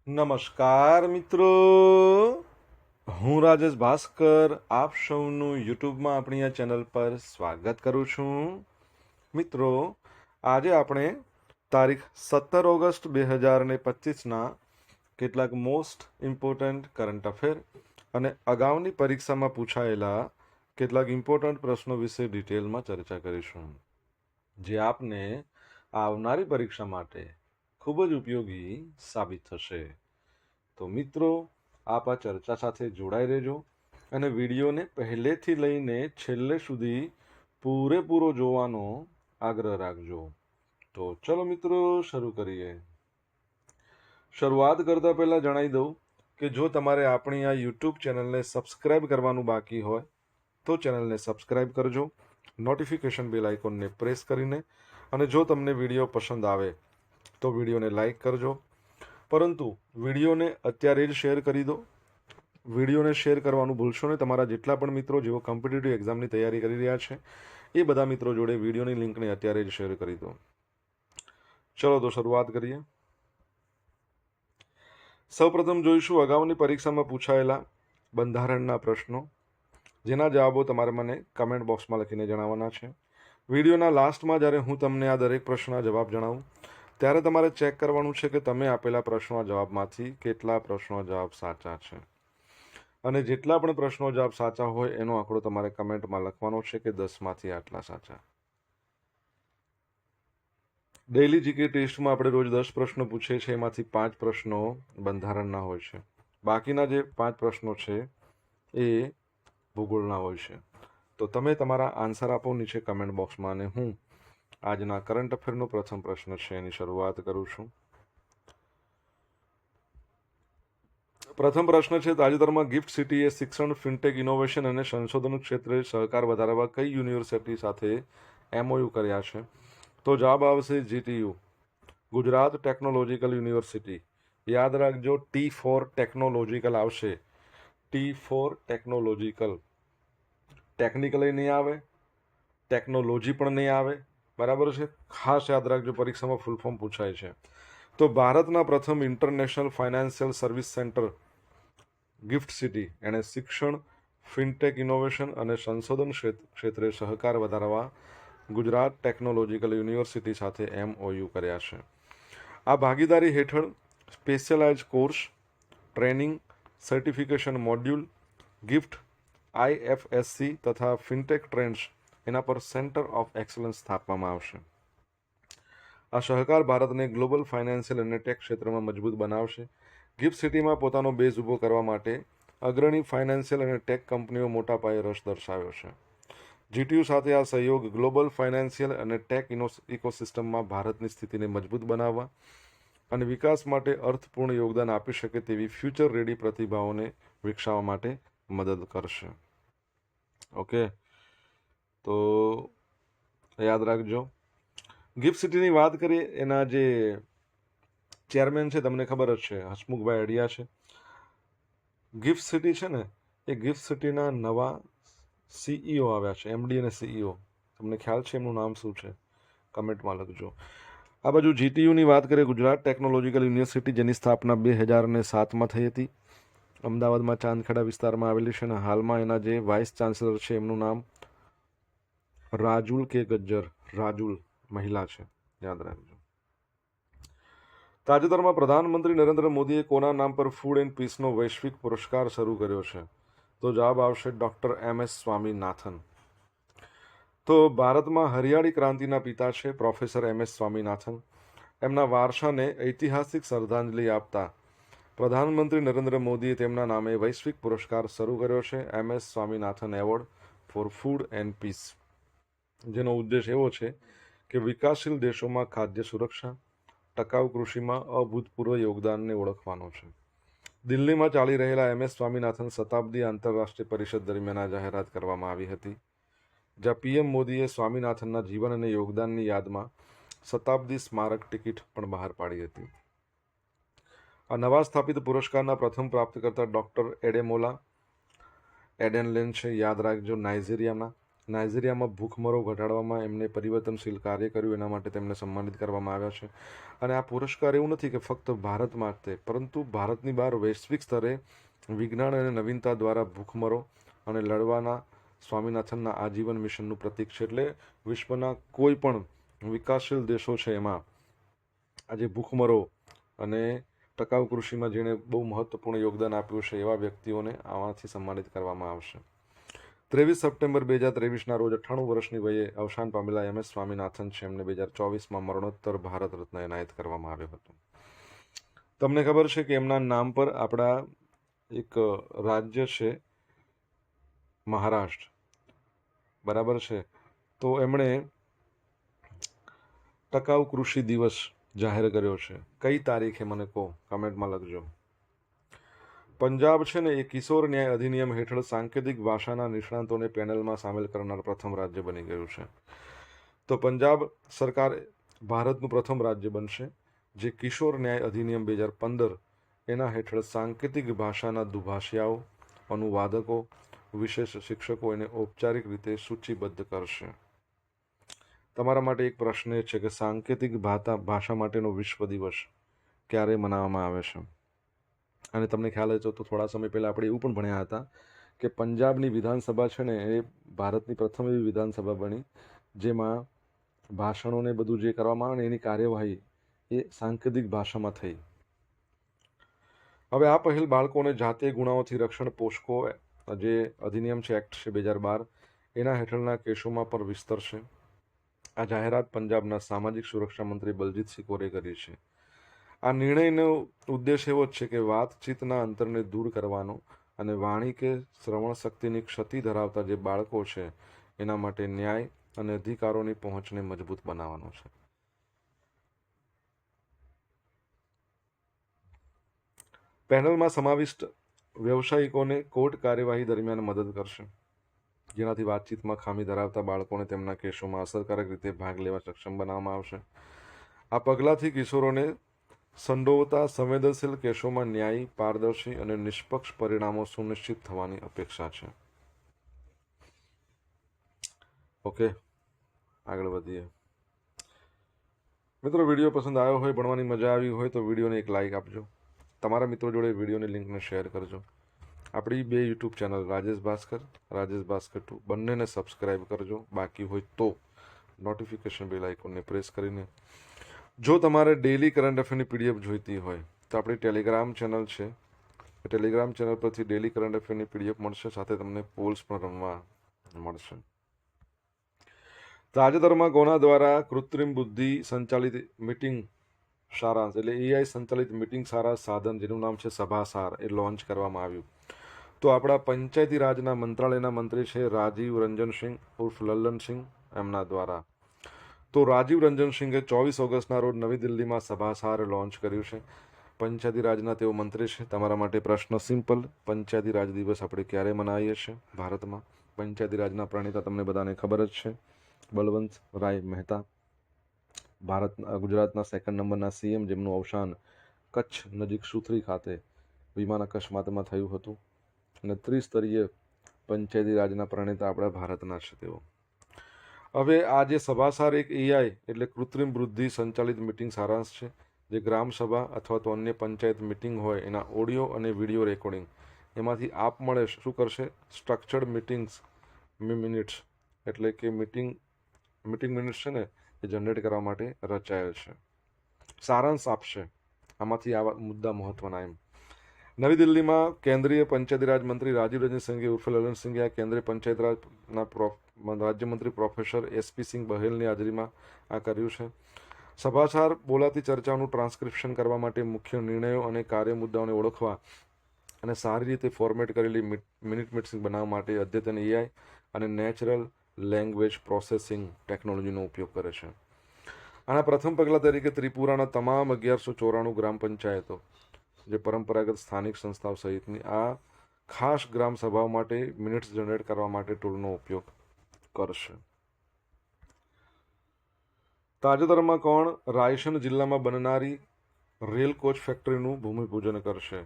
નમસ્કાર મિત્રો, હું રાજેશ ભાસ્કર આપ સૌનું યુટ્યુબમાં આપણી આ ચેનલ પર સ્વાગત કરું છું. મિત્રો, આજે આપણે તારીખ 17 ઓગસ્ટ 2025ના કેટલાક મોસ્ટ ઇમ્પોર્ટન્ટ કરંટ અફેર અને અગાઉની પરીક્ષામાં પૂછાયેલા કેટલાક ઇમ્પોર્ટન્ટ પ્રશ્નો વિશે ડિટેલમાં ચર્ચા કરીશું, જે આપને આવનારી પરીક્ષા માટે ખૂબ જ ઉપયોગી સાબિત થશે. તો મિત્રો, આપ આ ચર્ચા સાથે જોડાઈ રહેજો અને વિડીયોને પહેલેથી લઈને છેલ્લે સુધી પૂરેપૂરો જોવાનો આગ્રહ રાખજો. તો ચલો મિત્રો, શરૂ કરીએ. શરૂઆત કરતા પહેલા જણાવી દઉં કે જો તમારે આપણી આ યુટ્યુબ ચેનલને સબસ્ક્રાઇબ કરવાનું બાકી હોય તો ચેનલને સબસ્ક્રાઇબ કરજો, નોટિફિકેશન બેલ આઇકોનને પ્રેસ કરીને, અને જો તમને વિડીયો પસંદ આવે તો વિડીયોને લાઈક કરજો. પરંતુ વિડીયોને અત્યારે જ શેર કરી દો. વિડીયોને શેર કરવાનું ભૂલશો નહીં. તમારા જેટલા પણ મિત્રો જેઓ કોમ્પિટિટિવ એક્ઝામની તૈયારી કરી રહ્યા છે એ બધા મિત્રો જોડે વિડીયોની લિંકને અત્યારે જ શેર કરી દો. ચલો તો શરૂઆત કરીએ. સૌપ્રથમ જોઈશું અગાઉની પરીક્ષામાં પૂછાયેલા બંધારણના પ્રશ્નો, જેના જવાબો તમારે મને કમેન્ટ બોક્સમાં લખીને જણાવવાના છે. વિડીયોના લાસ્ટમાં જ્યારે હું તમને આ દરેક પ્રશ્નના જવાબ જણાવું ત્યારે તમારે ચેક કરવાનું છે કે તમે આપેલા પ્રશ્નોના જવાબમાંથી કેટલા પ્રશ્નોના જવાબ સાચા છે, અને જેટલા પણ પ્રશ્નો જવાબ સાચા હોય એનો આંકડો તમારે કમેન્ટમાં લખવાનો છે કે 10માંથી આટલા સાચા. ડેઇલી જીકે ટેસ્ટમાં આપણે રોજ 10 પ્રશ્નો પૂછીએ છીએ, એમાંથી 5 પ્રશ્નો બંધારણના હોય છે. બાકીના જે 5 પ્રશ્નો છે એ ભૂગોળના હોય છે. તો તમે તમારા આન્સર આપો નીચે કમેન્ટ બોક્સમાં, અને હું આજના કરંટ અફેરનો પ્રથમ પ્રશ્ન છે એની શરૂઆત કરું છું. પ્રથમ પ્રશ્ન છે, તાજેતરમાં ગિફ્ટ સિટીએ શિક્ષણ, ફિનટેક, ઇનોવેશન અને સંશોધન ક્ષેત્રે સહકાર વધારવા કઈ યુનિવર્સિટી સાથે MOU કર્યા છે? તો જવાબ આવશે GTU, ગુજરાત ટેકનોલોજીકલ યુનિવર્સિટી. યાદ રાખજો, T ફોર ટેકનોલોજીકલ આવશે. T for technological. ટેકનિકલી નહીં આવે, ટેકનોલોજી પણ નહીં આવે, બરાબર છે? ખાસ યાદ રાખજો, પરીક્ષામાં ફૂલ ફોર્મ પૂછાય છે. તો ભારતના પ્રથમ international financial service centre gift city, એણે શિક્ષણ, ફિનટેક, ઇનોવેશન અને સંશોધન ક્ષેત્રે સહકાર વધારવા ગુજરાત ટેકનોલોજીકલ યુનિવર્સિટી સાથે MOU કર્યા છે. આ ભાગીદારી હેઠળ specialise course, training, certification module, gift, IFSC તથા ફિનટેક ટ્રેન્ડ્સ એના પર સેન્ટર ઓફ એક્સલન્સ સ્થાપવામાં આવશે. આ સહકાર ભારતને ગ્લોબલ ફાઇનાન્શિયલ અને ટેક ક્ષેત્રમાં મજબૂત બનાવશે. ગિફ્ટ સિટીમાં પોતાનો બેઝ ઊભો કરવા માટે અગ્રણી ફાઇનાન્શિયલ અને ટેક કંપનીઓ મોટા પાયે રસ દર્શાવ્યો છે. GTU સાથે આ સહયોગ ગ્લોબલ ફાઇનાન્શિયલ અને ટેક ઇકોસિસ્ટમમાં ભારતની સ્થિતિને મજબૂત બનાવવા અને વિકાસ માટે અર્થપૂર્ણ યોગદાન આપી શકે તેવી ફ્યુચર રેડી પ્રતિભાઓને વિકસાવવા માટે મદદ કરશે. ઓકે, તો યાદ રાખજો. ગિફ્ટ સિટીની વાત કરીએ, એના જે ચેરમેન છે તમને ખબર જ છે, હસમુખભાઈ અડિયા છે. ગિફ્ટ સિટી છે ને, એ ગિફ્ટ સિટીના નવા CEO આવ્યા છે, MD અને CEO. તમને ખ્યાલ છે એમનું નામ શું છે? કમેન્ટમાં લખજો. આ બાજુ GTUની વાત કરીએ, ગુજરાત ટેકનોલોજીકલ યુનિવર્સિટી, જેની સ્થાપના 2007માં થઈ હતી. અમદાવાદમાં ચાંદખેડા વિસ્તારમાં આવેલી છે, અને હાલમાં એના જે વાઇસ ચાન્સલર છે એમનું નામ રાજુલ કે ગજ્જર. રાજુલ મહિલા છે, યાદ રાખજો. તાજેતરમાં પ્રધાનમંત્રી નરેન્દ્ર મોદીએ કોના નામ પર ફૂડ એન્ડ પીસનો વૈશ્વિક પુરસ્કાર શરૂ કર્યો છે? તો જવાબ આવશે ડૉક્ટર MS સ્વામીનાથન. તો ભારતમાં હરિયાળી ક્રાંતિના પિતા છે પ્રોફેસર MS સ્વામીનાથન. એમના વારસાને ઐતિહાસિક શ્રદ્ધાંજલિ આપતા પ્રધાનમંત્રી નરેન્દ્ર મોદીએ તેમના નામે વૈશ્વિક પુરસ્કાર શરૂ કર્યો છે, MS Swaminathan award for food and peace, જેનો ઉદ્દેશ એવો છે કે વિકાસશીલ દેશોમાં ખાદ્ય સુરક્ષા, ટકાઉ કૃષિમાં અભૂતપૂર્વ યોગદાનને ઓળખવાનો છે. દિલ્હીમાં ચાલી રહેલા MS સ્વામીનાથન શતાબ્દી આંતરરાષ્ટ્રીય પરિષદ દરમિયાન આ જાહેરાત કરવામાં આવી હતી, જ્યાં PM મોદીએ સ્વામીનાથનના જીવન અને યોગદાનની યાદમાં શતાબ્દી સ્મારક ટિકિટ પણ બહાર પાડી હતી. આ નવા સ્થાપિત પુરસ્કારના પ્રથમ પ્રાપ્તકર્તા ડૉક્ટર એડેમોલા એડેનલેન છે, યાદ રાખજો, નાઇજીરિયાના. નાઇજીરિયામાં ભૂખમરો ઘટાડવામાં એમને પરિવર્તનશીલ કાર્ય કર્યું, એના માટે તેમને સન્માનિત કરવામાં આવ્યા છે. અને આ પુરસ્કાર એવું નથી કે ફક્ત ભારત માટે, પરંતુ ભારતની બહાર વૈશ્વિક સ્તરે વિજ્ઞાન અને નવીનતા દ્વારા ભૂખમરો અને લડવાના સ્વામિનાથનના આજીવન મિશનનું પ્રતીક છે. એટલે વિશ્વના કોઈ પણ વિકાસશીલ દેશો છે એમાં આજે ભૂખમરો અને ટકાઉ કૃષિમાં જેણે બહુ મહત્વપૂર્ણ યોગદાન આપ્યું છે એવા વ્યક્તિઓને આમાંથી સન્માનિત કરવામાં આવશે. 23 સપ્ટેમ્બર 2023ના રોજ 98 વર્ષની વયે અવસાન પામેલા MS સ્વામિનાથન છે, એમને 2024માં મરણોત્તર ભારત રત્ન એનાયત કરવામાં આવ્યો હતો. તમને ખબર છે કે એમના નામ પર આપણા એક રાજ્ય છે મહારાષ્ટ્ર, બરાબર છે, તો એમણે ટકાઉ કૃષિ દિવસ જાહેર કર્યો છે. કઈ તારીખે મને કહો, કમેન્ટમાં લખજો. પંજાબ છે ને એ કિશોર ન્યાય અધિનિયમ હેઠળ સાંકેતિક ભાષાના નિષ્ણાતોને પેનલમાં સામેલ કરનાર પ્રથમ રાજ્ય બની ગયું છે. તો પંજાબ સરકાર ભારતનું પ્રથમ રાજ્ય બનશે જે કિશોર ન્યાય અધિનિયમ 2015 એના હેઠળ સાંકેતિક ભાષાના દુભાષિયાઓ, અનુવાદકો, વિશેષ શિક્ષકો એને ઔપચારિક રીતે સૂચિબદ્ધ કરશે. તમારા માટે એક પ્રશ્ન એ છે કે સાંકેતિક ભાષા માટેનો વિશ્વ દિવસ ક્યારે મનાવવામાં આવે છે? અને તમને ખ્યાલ હોય તો થોડા સમય પહેલાં આપણે એવું પણ ભણ્યા હતા કે પંજાબની વિધાનસભા છે ને એ ભારતની પ્રથમ એવી વિધાનસભા બની જેમાં ભાષણોને બધું જે કરવામાં આવે ને એની કાર્યવાહી એ સાંકેતિક ભાષામાં થઈ. હવે આ પહેલ બાળકોને જાતીય ગુનાઓથી રક્ષણ પોષકો જે અધિનિયમ છે, એક્ટ છે 2012, એના હેઠળના કેસોમાં પણ વિસ્તરશે. આ જાહેરાત પંજાબના સામાજિક સુરક્ષા મંત્રી બલજીતસિંહ કોરે કરી છે. આ નિર્ણયનો ઉદ્દેશ એવો જ છે કે વાતચીતના અંતરને દૂર કરવાનો અને વાણી કે શ્રવણ શક્તિની ક્ષતિ ધરાવતા જે બાળકો છે એના માટે ન્યાય અને અધિકારોની પહોંચને મજબૂત બનાવવાનો છે. પેનલમાં સમાવિષ્ટ વ્યવસાયિકોને કોર્ટ કાર્યવાહી દરમિયાન મદદ કરશે, જેનાથી વાતચીતમાં ખામી ધરાવતા બાળકોને તેમના કેસોમાં અસરકારક રીતે ભાગ લેવા સક્ષમ બનાવવામાં આવશે. આ પગલાંથી કિશોરોને સંડોવતા સંવેદનશીલ કેસોમાં ન્યાયી, પારદર્શી અને નિષ્પક્ષ પરિણામો સુનિશ્ચિત થવાની અપેક્ષા છે. ઓકે, આગળ વધીએ. મિત્રો, વિડીયો પસંદ આવ્યો હોય, ભણવાની મજા આવી હોય તો વિડીયોને એક લાઇક આપજો. તમારા મિત્રો જોડે વિડીયોની લિંકને શેર કરજો. આપણી 2 યુટ્યુબ ચેનલ રાજેશ ભાસ્કર 2 બંનેને સબસ્ક્રાઈબ કરજો. બાકી હોય તો નોટિફિકેશન બેલ આઇકોનને પ્રેસ કરીને. જો તમારે ડેઇલી કરંટ અફેરની PDF જોઈતી હોય તો આપણી ટેલિગ્રામ ચેનલ છે. ટેલિગ્રામ ચેનલ પરથી ડેઇલી કરંટ અફેરની PDF મળશે, સાથે તમને પોલ્સ પણ રમવા મળશે. તાજેતરમાં કોના દ્વારા કૃત્રિમ બુદ્ધિ સંચાલિત મીટિંગ સારાંશ એટલે AI સંચાલિત મીટિંગ સારાંશ સાધન જેનું નામ છે સભાસાર એ લોન્ચ કરવામાં આવ્યું? તો આપણા પંચાયતી રાજના મંત્રાલયના મંત્રી છે રાજીવ રંજન સિંહ ઉર્ફ લલ્લનસિંહ, એમના દ્વારા. તો રાજીવ રંજન સિંઘે 24 ઓગસ્ટના રોજ નવી દિલ્હીમાં સભાસાર લોન્ચ કર્યું છે. પંચાયતી રાજના તેઓ મંત્રી છે. તમારા માટે પ્રશ્ન સિમ્પલ: પંચાયતી રાજ દિવસ આપણે ક્યારે મનાવીએ છીએ ભારતમાં? પંચાયતી રાજના પ્રણેતા તમને બધાને ખબર જ છે, બલવંત રાય મહેતા, ગુજરાતના 2nd નંબરના CM, જેમનું અવસાન કચ્છ નજીક સુથરી ખાતે વિમાન અકસ્માતમાં થયું હતું. અને ત્રિસ્તરીય પંચાયતી રાજના પ્રણેતા આપણા ભારતના છે તેઓ. હવે આ જે સભાસાર એક AI એટલે કૃત્રિમ બુદ્ધિ સંચાલિત મીટિંગ સારાંશ છે, જે ગ્રામસભા અથવા તો અન્ય પંચાયત મીટિંગ હોય એના ઓડિયો અને વિડીયો રેકોર્ડિંગ એમાંથી આપમેળે શું કરશે? સ્ટ્રક્ચર્ડ મિનિટ્સ એટલે કે મીટિંગ મિનિટ્સ છે ને એ જનરેટ કરવા માટે રચાયેલ છે. સારાંશ આપશે આમાંથી આવા મુદ્દા મહત્વના. એમ નવી દિલ્હીમાં કેન્દ્રીય પંચાયતી રાજ મંત્રી રાજીવ રંજન સિંઘે ઉર્ફે લલનસિંઘે આ કેન્દ્રીય પંચાયત રાજના રાજ્યમંત્રી પ્રોફેસર SP સિંહ બહેલની હાજરીમાં આ કર્યું છે. સભાસાર બોલાતી ચર્ચાઓનું ટ્રાન્સક્રિપ્શન કરવા માટે, મુખ્ય નિર્ણયો અને કાર્ય મુદ્દાઓને ઓળખવા અને સારી રીતે ફોર્મેટ કરેલી મિનિટ બનાવવા માટે અદ્યતન AI અને નેચરલ લેંગ્વેજ પ્રોસેસિંગ ટેકનોલોજીનો ઉપયોગ કરે છે. આના પ્રથમ પગલાં તરીકે ત્રિપુરાના તમામ 1194 ગ્રામ પંચાયતો, જે પરંપરાગત સ્થાનિક સંસ્થાઓ સહિતની આ ખાસ ગ્રામ સભાઓ માટે મિનિટ્સ જનરેટ કરવા માટે ટૂલનો ઉપયોગ કરશે. તાજેતરમાં કોણ રાયસન જિલ્લામાં બનનારી રેલ કોચ ફેક્ટરીનું ભૂમિપૂજન કરશે?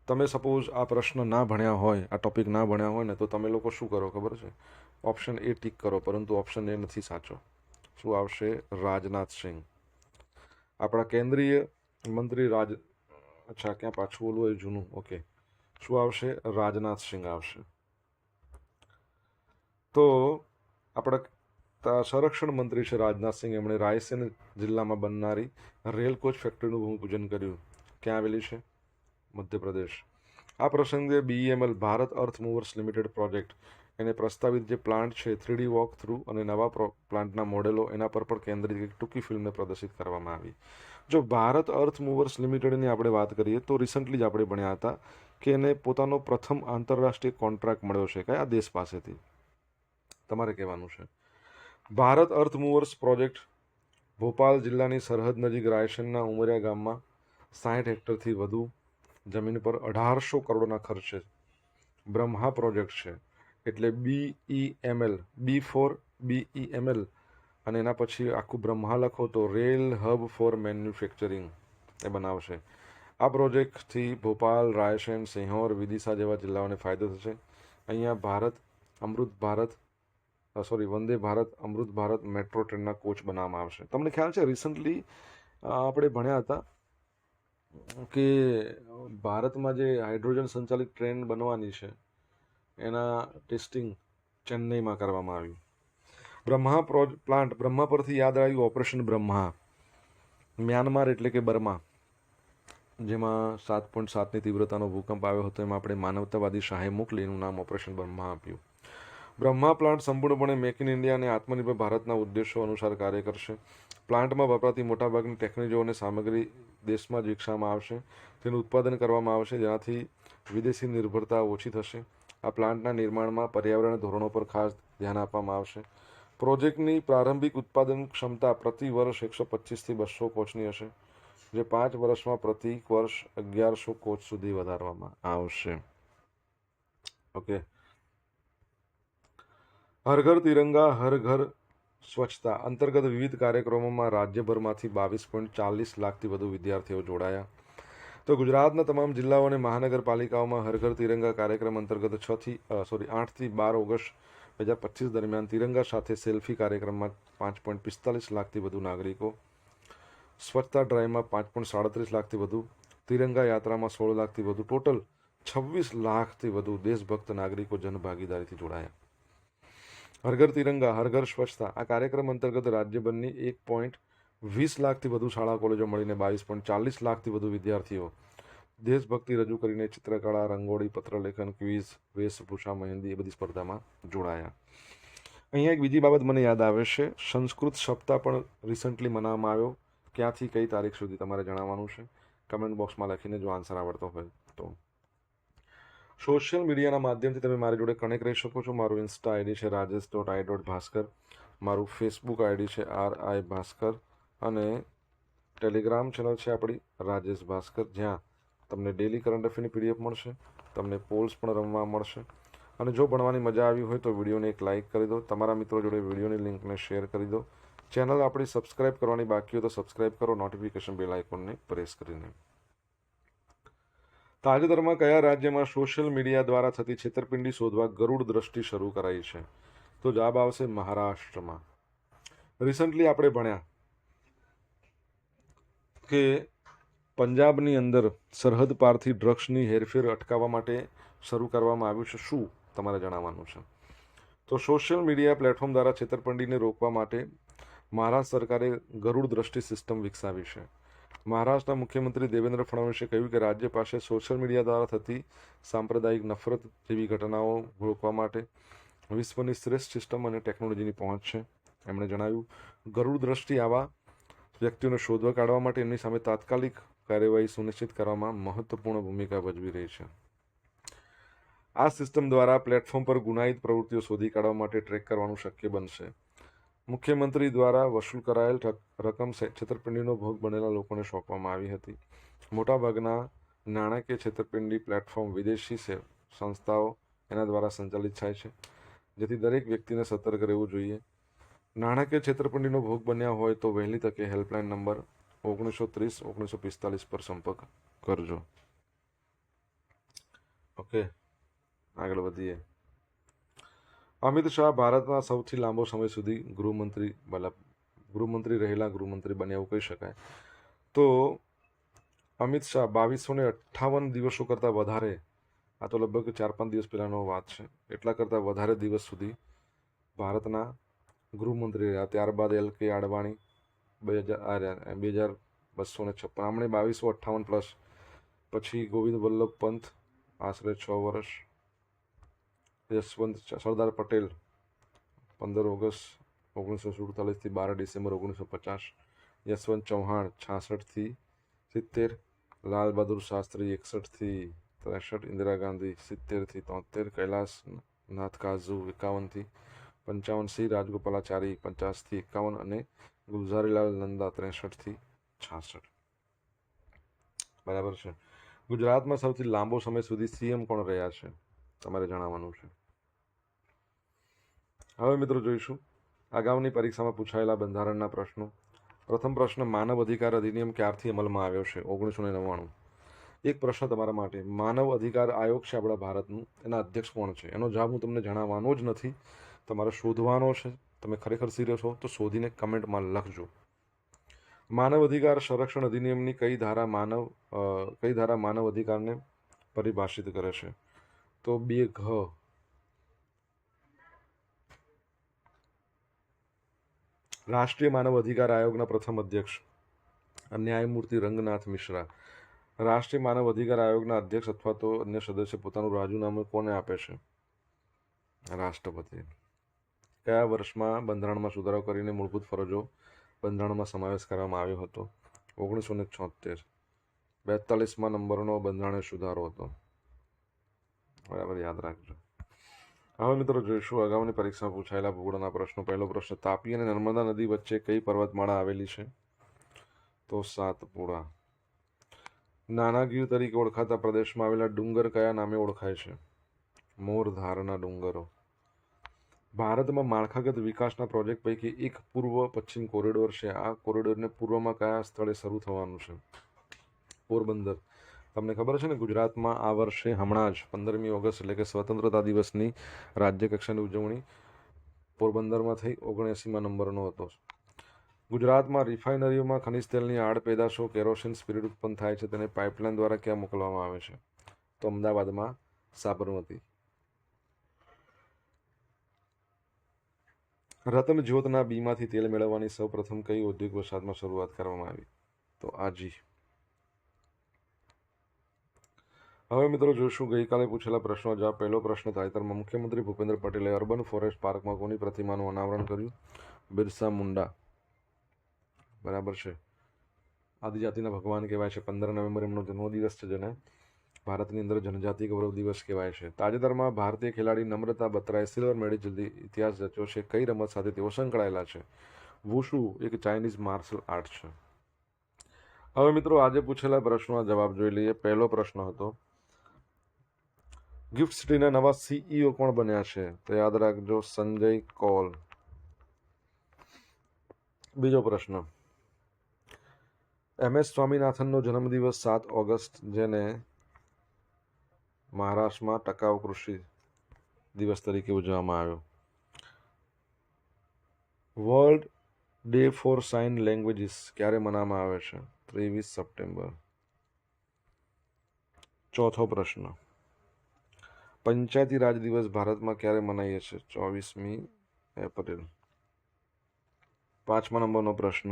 તમે સપોઝ આ પ્રશ્ન ના ભણ્યા હોય, આ ટોપિક ના ભણ્યા હોય ને, તો તમે લોકો શું કરો ખબર છે? ઓપ્શન એ ટીક કરો, પરંતુ ઓપ્શન એ નથી સાચો. શું આવશે? રાજનાથ સિંહ. આપણા કેન્દ્રીય મંત્રી અચ્છા, ક્યાં પાછું બોલવું હોય જૂનું? ઓકે, શું આવશે? રાજનાથ સિંહ આવશે. તો આપણા સંરક્ષણ મંત્રી છે રાજનાથ સિંહ, એમણે રાયસેન જિલ્લામાં બનનારી રેલ કોચ ફેક્ટરીનું ભૂમિપૂજન કર્યું. ક્યાં આવેલી છે? મધ્યપ્રદેશ. આ પ્રસંગે બીઈએમએલ ભારત અર્થ મૂવર્સ લિમિટેડ પ્રોજેક્ટ, એને પ્રસ્તાવિત જે પ્લાન્ટ છે, 3D વોક થ્રુ અને નવા પ્લાન્ટના મોડેલો, એના પર પણ કેન્દ્રિત એક ટૂંકી ફિલ્મને પ્રદર્શિત કરવામાં આવી. જો ભારત અર્થ મૂવર્સ લિમિટેડની આપણે વાત કરીએ તો રિસન્ટલી જ આપણે ભણ્યા હતા કે એને પોતાનો પ્રથમ આંતરરાષ્ટ્રીય કોન્ટ્રાક્ટ મળ્યો છે. કયા દેશ પાસેથી? તમારે કહેવાનું છે. ભારત અર્થ મૂવર્સ પ્રોજેક્ટ ભોપાલ જિલ્લાની સરહદ નજીક રાયસેનના ઉમરિયા ગામમાં 60 હેક્ટરથી વધુ જમીન પર 1800 કરોડના ખર્ચે બ્રહ્મા પ્રોજેક્ટ છે. એટલે બીઈએમએલ, બી ફોર બીઈએમએલ, અને એના પછી આખું બ્રહ્મા લખો તો રેલ હબ ફોર મેન્યુફેક્ચરિંગ એ બનાવશે. આ પ્રોજેક્ટથી ભોપાલ, રાયસેન, સિહોર, વિદિશા જેવા જિલ્લાઓને ફાયદો થશે. અહીંયા વંદે ભારત અમૃત ભારત મેટ્રો ટ્રેનના કોચ બનાવવામાં આવશે. તમને ખ્યાલ છે રિસન્ટલી આપણે ભણ્યા હતા કે ભારતમાં જે હાઇડ્રોજન સંચાલિત ટ્રેન બનવાની છે એના ટેસ્ટિંગ ચેન્નઈમાં કરવામાં આવ્યું. બ્રહ્મા પ્લાન્ટ, બ્રહ્મા પરથી યાદ આવ્યું ઓપરેશન બ્રહ્મા. મ્યાનમાર એટલે કે બર્મા, જેમાં 7.7ની તીવ્રતાનો ભૂકંપ આવ્યો હતો, એમાં આપણે માનવતાવાદી સહાય મોકલી, એનું નામ ઓપરેશન બ્રહ્મા આપ્યું. બ્રહ્મા પ્લાન્ટ સંપૂર્ણપણે મેક ઇન ઇન્ડિયા અને આત્મનિર્ભર ભારતના ઉદ્દેશો અનુસાર કાર્ય કરશે. પ્લાન્ટમાં વપરાતી મોટાભાગની ટેકનોલોજીઓ અને સામગ્રી દેશમાં જ વિકસાવવામાં આવશે. તેનું ઉત્પાદન કરવામાં આવશે, જેનાથી વિદેશી નિર્ભરતા ઓછી થશે. આ પ્લાન્ટના નિર્માણમાં પર્યાવરણ ધોરણો પર ખાસ ધ્યાન આપવામાં આવશે. પ્રોજેક્ટની પ્રારંભિક ઉત્પાદન ક્ષમતા પ્રતિ વર્ષ 125થી 200 કોચની હશે, જે 5 વર્ષમાં પ્રતિ વર્ષ 1100 કોચ સુધી વધારવામાં આવશે. ઓકે. હર ઘર તિરંગા હર ઘર સ્વચ્છતા અંતર્ગત વિવિધ કાર્યક્રમોમાં રાજ્યભરમાંથી 22.40 લાખથી વધુ વિદ્યાર્થીઓ જોડાયા. તો ગુજરાતના તમામ જિલ્લાઓ અને મહાનગરપાલિકાઓમાં હર ઘર તિરંગા કાર્યક્રમ અંતર્ગત 8થી 12 ઓગસ્ટ 2025 દરમિયાન તિરંગા સાથે સેલ્ફી કાર્યક્રમમાં 5.45 લાખથી વધુ નાગરિકો, સ્વચ્છતા ડ્રાઈવમાં 5.37 લાખથી વધુ, તિરંગા યાત્રામાં 16 લાખથી વધુ, ટોટલ 26 લાખથી વધુ દેશભક્ત નાગરિકો જનભાગીદારીથી જોડાયા. હર ઘર તિરંગા હર ઘર સ્વચ્છતા આ કાર્યક્રમ અંતર્ગત રાજ્યભરની 1.20 લાખથી વધુ શાળા કોલેજો મળીને 22.40 લાખથી વધુ વિદ્યાર્થીઓ દેશભક્તિ રજૂ કરીને ચિત્રકળા, રંગોળી, પત્રલેખન, ક્વિઝ, વેશભૂષા, મહેંદી એ બધી સ્પર્ધામાં જોડાયા. અહીંયા એક બીજી બાબત મને યાદ આવે છે, સંસ્કૃત સપ્તાહ પણ રિસન્ટલી મનાવવામાં આવ્યો. ક્યાંથી કઈ તારીખ સુધી તમારે જણાવવાનું છે. કમેન્ટ બોક્સમાં લખીને જો આન્સર આવડતો હોય તો. સોશિયલ મીડિયાના માધ્યમથી તમે મારી જોડે કનેક્ટ રહી શકો છો. મારું ઇન્સ્ટા આઈડી છે rajesh.i.bhaskar, મારું ફેસબુક આઈડી છે RI ભાસ્કર, અને ટેલિગ્રામ ચેનલ છે આપણી રાજેશ ભાસ્કર, જ્યાં તમને ડેલી કરંટ અફેરની પીડીએફ મળશે, તમને પોલ્સ પણ રમવા મળશે. અને જો ભણવાની મજા આવી હોય તો વિડીયોને એક લાઇક કરી દો, તમારા મિત્રો જોડે વિડીયોની લિંકને શેર કરી દો. ચેનલ આપણી સબસ્ક્રાઇબ કરવાની બાકી હોય તો સબસ્ક્રાઇબ કરો, નોટિફિકેશન બેલ આઇકોનને પ્રેસ કરીને. તાજેતરમાં કયા રાજ્યમાં સોશિયલ મીડિયા દ્વારા થતી છેતરપિંડી શોધવા ગરુડ દ્રષ્ટિ શરૂ કરાઈ છે? તો જવાબ આવશે મહારાષ્ટ્રમાં. રિસન્ટલી આપણે ભણ્યા કે પંજાબની અંદર સરહદ પારથી ડ્રગ્સની હેરફેર અટકાવવા માટે શરૂ કરવામાં આવ્યું છે. શું તમારે જણાવવાનું છે? તો સોશિયલ મીડિયા પ્લેટફોર્મ દ્વારા છેતરપિંડીને રોકવા માટે મહારાષ્ટ્ર સરકારે ગરુડ દ્રષ્ટિ સિસ્ટમ વિકસાવી છે. મહારાષ્ટ્રના મુખ્યમંત્રી દેવેન્દ્ર ફડણવીસે કહ્યું કે રાજ્ય પાસે સોશિયલ મીડિયા દ્વારા થતી સાંપ્રદાયિક નફરત જેવી ઘટનાઓ રોકવા માટે વિશ્વની શ્રેષ્ઠ સિસ્ટમ અને ટેકનોલોજીની પહોંચ છે. એમણે જણાવ્યું, ગરુડ દ્રષ્ટિ આવા વ્યક્તિઓને શોધવા કાઢવા માટે એમની સામે તાત્કાલિક કાર્યવાહી સુનિશ્ચિત કરવામાં મહત્વપૂર્ણ ભૂમિકા ભજવી રહી છે. આ સિસ્ટમ દ્વારા પ્લેટફોર્મ પર ગુનાહિત પ્રવૃત્તિઓ શોધી કાઢવા માટે ટ્રેક કરવાનું શક્ય બનશે. મુખ્યમંત્રી દ્વારા વસૂલ કરાયેલ રકમ છેતરપિંડીનો ભોગ બનેલા લોકોને સોંપવામાં આવી હતી. મોટાભાગના નાણાકીય છેતરપિંડી પ્લેટફોર્મ વિદેશી સંસ્થાઓ એના દ્વારા સંચાલિત થાય છે, જેથી દરેક વ્યક્તિને સતર્ક રહેવું જોઈએ. નાણાકીય છેતરપિંડીનો ભોગ બન્યા હોય તો વહેલી તકે હેલ્પલાઇન નંબર 1930-1945 પર સંપર્ક કરજો. ઓકે, આગળ વધીએ. અમિત શાહ ભારતના સૌથી લાંબો સમય સુધી ગૃહમંત્રી રહેલા ગૃહમંત્રી બન્યા એવું કહી શકાય. તો અમિત શાહ 2258 દિવસો કરતાં વધારે, આ તો લગભગ 4-5 દિવસ પહેલાનો વાત છે, એટલા કરતાં વધારે દિવસ સુધી ભારતના ગૃહમંત્રી રહ્યા. ત્યારબાદ LK આડવાણી 2256, આમણે 2258 પ્લસ. પછી ગોવિંદ વલ્લભ પંત આશરે 6 વર્ષ. સરદાર પટેલ 15 ઓગસ્ટ 1947 થી 12 ડિસેમ્બર 1950. યશવંત ચૌહાણ 66 થી 70. લાલ બહાદુર શાસ્ત્રી 61 થી 63. ઇન્દિરા ગાંધી 70 થી 73. કૈલાસનાથ કાઝુ 51 થી 55. સી રાજગોપાલાચારી 50 થી 51. અને ગુલઝારીલાલ નંદા 63 થી 66. બરાબર છે. ગુજરાતમાં સૌથી લાંબો સમય સુધી CM કોણ રહ્યા છે, તમારે જણાવવાનું છે. હવે મિત્રો જોઈશું અગાઉની પરીક્ષામાં પૂછાયેલા બંધારણના પ્રશ્નો. પ્રથમ પ્રશ્ન, માનવ અધિકાર અધિનિયમ ક્યારથી અમલમાં આવ્યો છે? 1999. એક પ્રશ્ન તમારા માટે, માનવ અધિકાર આયોગ છે આપણા ભારતનું, એના અધ્યક્ષ કોણ છે? એનો જવાબ હું તમને જણાવવાનો જ નથી, તમારે શોધવાનો છે. તમે ખરેખર સિરિયસ હો તો શોધીને કમેન્ટમાં લખજો. માનવ અધિકાર સંરક્ષણ અધિનિયમની કઈ ધારા માનવ અધિકારને પરિભાષિત કરે છે? તો 2 રાષ્ટ્રીય માનવ અધિકાર આયોગના પ્રથમ અધ્યક્ષ ન્યાયમૂર્તિ રંગનાથ મિશ્રા. રાષ્ટ્રીય માનવ અધિકાર આયોગના અધ્યક્ષ અથવા તો અન્ય સદસ્ય પોતાનું રાજીનામું કોને આપે છે? રાષ્ટ્રપતિ. કયા વર્ષમાં બંધારણમાં સુધારો કરીને મૂળભૂત ફરજો બંધારણમાં સમાવેશ કરવામાં આવ્યો હતો? 1976. 42મા નંબરનો બંધારણીય સુધારો હતો. બરાબર યાદ રાખજો. હવે મિત્રો જોઈશું અગાઉની પરીક્ષામાં પૂછાયેલા ભૂગોળના પ્રશ્નો. પહેલો પ્રશ્ન, તાપી અને નર્મદા નદી વચ્ચે કઈ પર્વતમાળા આવેલી છે? તો સાતપુડા. નાના ગીર તરીકે ઓળખાતા પ્રદેશમાં આવેલા ડુંગર કયા નામે ઓળખાય છે? મોરધારના ડુંગરો. ભારતમાં માળખાગત વિકાસના પ્રોજેક્ટ પૈકી એક પૂર્વ પશ્ચિમ કોરિડોર છે. આ કોરિડોરને પૂર્વમાં કયા સ્થળે શરૂ થવાનું છે? પોરબંદર. તમને ખબર છે ને, ગુજરાતમાં આ વર્ષે હમણાં જ 15મી ઓગસ્ટ એટલે કે સ્વતંત્રતા દિવસની રાજ્ય કક્ષાની ઉજવણી પોરબંદરમાં થઈ. 79મા નંબરનો હતો. ગુજરાતમાં રિફાઇનરીઓમાં ખનિજ તેલની આડ પેદાશો કેરોસીન સ્પિરિટ ઉત્પન્ન થાય છે, તેને પાઇપલાઇન દ્વારા ક્યાં મોકલવામાં આવે છે? તો અમદાવાદમાં સાબરમતી. રતન જ્યોતના બીમાંથી તેલ મેળવવાની સૌપ્રથમ કઈ ઔદ્યોગિક વસાહતમાં શરૂઆત કરવામાં આવી? તો આજી. હવે મિત્રો જોઈશું ગઈકાલે પૂછેલા પ્રશ્નો જવાબ. પહેલો પ્રશ્ન, તાજેતરમાં મુખ્યમંત્રી ભૂપેન્દ્ર પટેલે અર્બન ફોરેસ્ટ પાર્કમાં કોની પ્રતિમાનું અનાવરણ કર્યું? બિરસા મુંડા. બરાબર છે. આદિજાતિના ભગવાન કહેવાય છે. 15 નવેમ્બર એમનો જન્મદિવસ છે, જેને ભારતની અંદર જનજાતિ ગૌરવ દિવસ કહેવાય છે. તાજેતરમાં ભારતીય ખેલાડી નમ્રતા બત્રાએ સિલ્વર મેડલ જલ્દી ઇતિહાસ રચ્યો છે. કઈ રમત સાથે તેઓ સંકળાયેલા છે? વુશુ, એક ચાઇનીઝ માર્શલ આર્ટ છે. હવે મિત્રો આજે પૂછેલા પ્રશ્નોના જવાબ જોઈ લઈએ. પહેલો પ્રશ્ન હતો, ગિફ્ટ સિટીના નવા CEO કોણ બન્યા છે? તો યાદ રાખજો, સંજય કૌલ. બીજો પ્રશ્ન, MS સ્વામીનાથનનો જન્મદિવસ 7 ઓગસ્ટ, જેને મહારાષ્ટ્રમાં ટકાઉ કૃષિ દિવસ તરીકે ઉજવવામાં આવ્યો. World day for sign languages ક્યારે મનાવવામાં આવે છે? 23 સપ્ટેમ્બર. ચોથો પ્રશ્ન, પંચાયતી રાજ દિવસ ભારતમાં ક્યારે મનાઈએ છે? 24મી એપ્રિલ. 5મા નંબરનો પ્રશ્ન,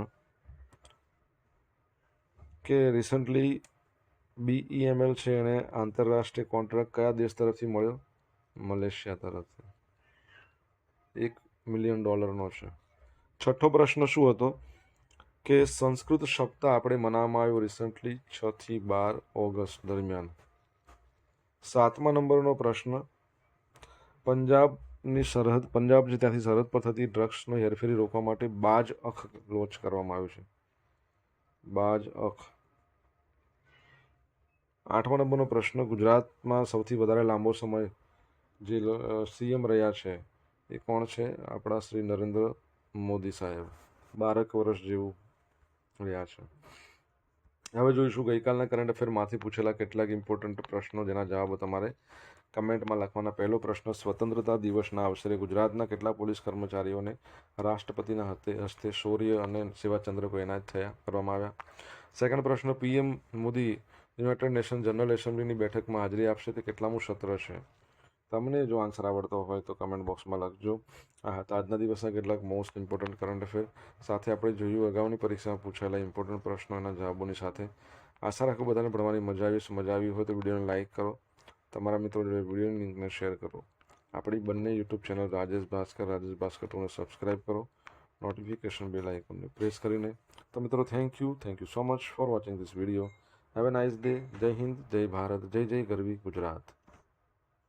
કે રિસન્ટલી BEML છે એને આંતરરાષ્ટ્રીય કોન્ટ્રાક્ટ કયા દેશ તરફથી મળ્યો? મલેશિયા તરફથી. $1 મિલિયન છે. છઠ્ઠો પ્રશ્ન શું હતો? કે સંસ્કૃત સપ્તાહ આપણે મનાવવામાં આવ્યો રિસન્ટલી 6 થી 12 ઓગસ્ટ દરમિયાન. 7મા નંબરનો પ્રશ્ન, પંજાબ છે ત્યાંથી સરહદ પર થતી ડ્રગ્સનો હેરફેરી રોકવા માટે બાજ અખ લોન્ચ કરવામાં આવ્યું છે. બાજ અખ. 8મા નંબરનો પ્રશ્ન, ગુજરાતમાં સૌથી વધારે લાંબો સમય જે CM રહ્યા છે એ કોણ છે? આપણા શ્રી નરેન્દ્ર મોદી સાહેબ. 12 વર્ષ જેવું રહ્યા છે. હવે જોઈશું ગઈકાલના કરંટ અફેરમાંથી પૂછેલા કેટલાક ઇમ્પોર્ટન્ટ પ્રશ્નો જેના જવાબો તમારે કમેન્ટમાં લખવાના. પહેલો પ્રશ્ન, સ્વતંત્રતા દિવસના અવસરે ગુજરાતના કેટલા પોલીસ કર્મચારીઓને રાષ્ટ્રપતિના હસ્તે શૌર્ય અને સેવા ચંદ્રકો એનાયત કરવામાં આવ્યા? સેકન્ડ પ્રશ્ન, PM Modi United Nation General એસેમ્બલીની બેઠકમાં હાજરી આપશે તે કેટલામું સત્ર છે? તમને જો આન્સર આવડતો હોય તો કમેન્ટ બોક્સમાં લખજો. આ હતા આજના દિવસના કેટલાક મોસ્ટ ઇમ્પોર્ટન્ટ કરંટ અફેર. સાથે આપણે જોયું અગાઉની પરીક્ષામાં પૂછાયેલા ઇમ્પોર્ટન્ટ પ્રશ્નોના જવાબોની સાથે. આશા રાખું બધાને ભણવાની મજા આવી હોય તો વિડીયોને લાઇક કરો, તમારા મિત્રો જોડે વિડીયોની લિંકને શેર કરો. આપણી બંને યુટ્યુબ ચેનલ રાજેશ ભાસ્કર 2ને સબસ્ક્રાઈબ કરો, નોટિફિકેશન બેલ આઇકોનને પ્રેસ કરીને. તો મિત્રો, thank you so much for watching this video. Have a nice day. જય હિન્દ, જય ભારત, જય જય ગરવી ગુજરાત.